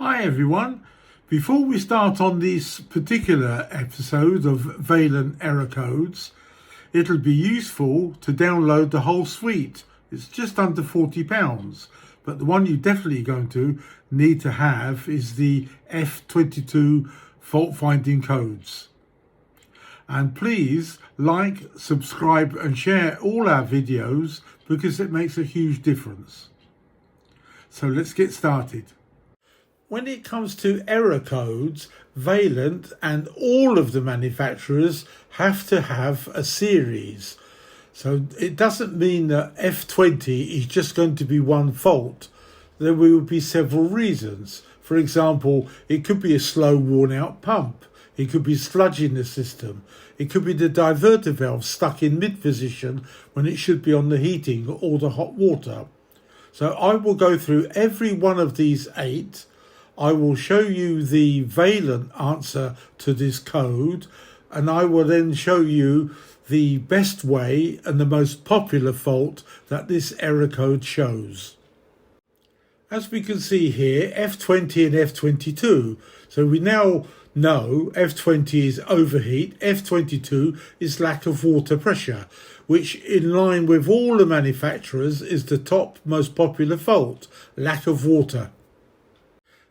Hi everyone. Before we start on this particular episode of Vaillant error codes, it'll be useful to download the whole suite. It's just under £40, but the one you're definitely going to need to have is the F.22 Fault Finding codes. And please like, subscribe and share all our videos because it makes a huge difference. So let's get started. When it comes to error codes, Vaillant and all of the manufacturers have to have a series. So it doesn't mean that F20 is just going to be one fault. There will be several reasons. For example, it could be a slow worn out pump. It could be sludge in the system. It could be the diverter valve stuck in mid position when it should be on the heating or the hot water. So I will go through every one of these 8. I will show you the Vaillant answer to this code, and I will then show you the best way and the most popular fault that this error code shows. As we can see here, F20 and F22. So we now know F20 is overheat, F22 is lack of water pressure, which in line with all the manufacturers is the top most popular fault, lack of water.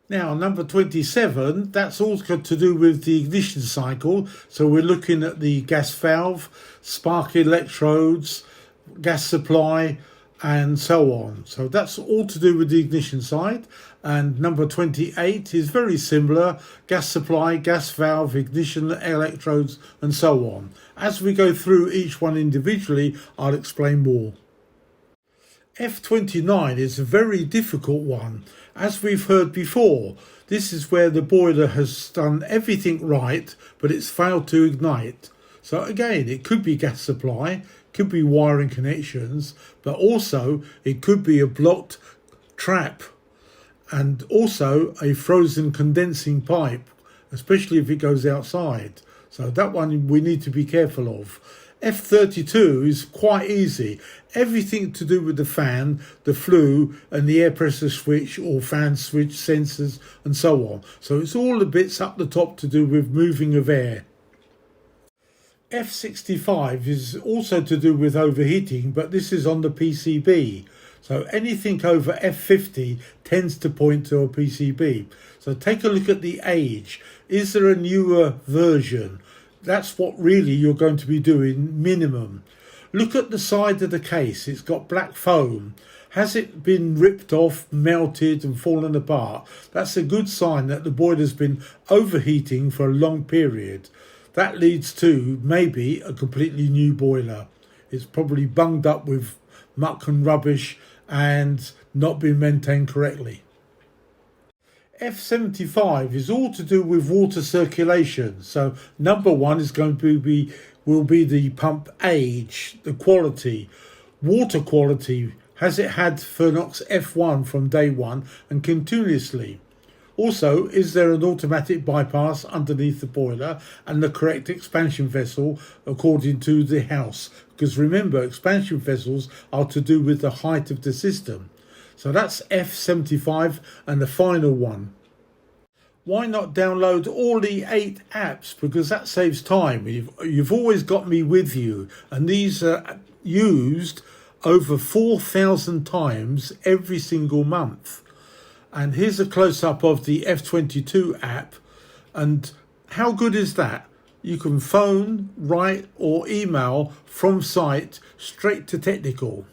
Now, number 27, that's all got to do with the ignition cycle. So we're looking at the gas valve, spark electrodes, gas supply, and so on. So that's all to do with the ignition side. And number 28 is very similar, gas supply, gas valve, ignition, electrodes, and so on. As we go through each one individually, I'll explain more. F29 is a very difficult one. As we've heard before, this is where the boiler has done everything right, but it's failed to ignite. So again, it could be gas supply, could be wiring connections, but also it could be a blocked trap and also a frozen condensing pipe, especially if it goes outside. So that one we need to be careful of. F.22 is quite easy. Everything to do with the fan, the flue and the air pressure switch or fan switch sensors and so on. So it's all the bits up the top to do with moving of air. F.65 is also to do with overheating, but this is on the PCB. So anything over F.50 tends to point to a PCB. So take a look at the age. Is there a newer version? That's what really you're going to be doing minimum. Look at the side of the case. It's got black foam. Has it been ripped off, melted and fallen apart? That's a good sign that the boiler's been overheating for a long period. That leads to maybe a completely new boiler. It's probably bunged up with muck and rubbish and not been maintained correctly. F.75 is all to do with water circulation. So number 1 is going to will be the pump age, the quality, water quality. Has it had Fernox F1 from day 1 and continuously? Also, is there an automatic bypass underneath the boiler and the correct expansion vessel according to the house? Because remember, expansion vessels are to do with the height of the system. So that's F.75 and the final one. Why not download all the 8 apps? Because that saves time. You've always got me with you, and these are used over 4,000 times every single month. And here's a close-up of the F.22 app. And how good is that? You can phone, write or email from site straight to technical.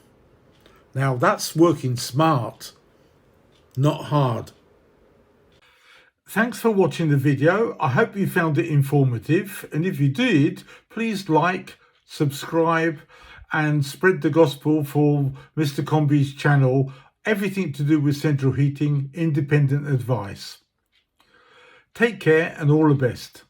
Now that's working smart, not hard. Thanks for watching the video. I hope you found it informative. And if you did, please like, subscribe and spread the gospel for Mr Combi's channel. Everything to do with central heating, independent advice. Take care and all the best.